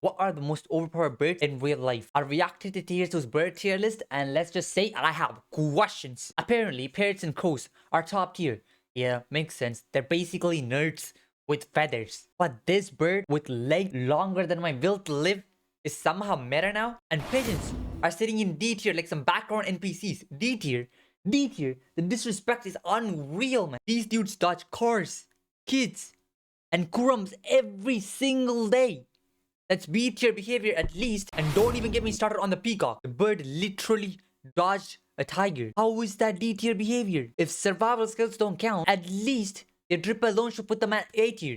What are the most overpowered birds in real life? I'll react to the tiers those bird tier list, and let's just say I have questions. Apparently, parrots and crows are top tier. Yeah, makes sense. They're basically nerds with feathers. But this bird with legs longer than my will to live is somehow meta now? And pigeons are sitting in D tier like some background NPCs. D tier? D tier? The disrespect is unreal, man. These dudes dodge cars, kids, and crumbs every single day. That's B tier behavior at least. And don't even get me started on the peacock. The bird literally dodged a tiger. How is that D tier behavior? If survival skills don't count, at least their drip alone should put them at A tier.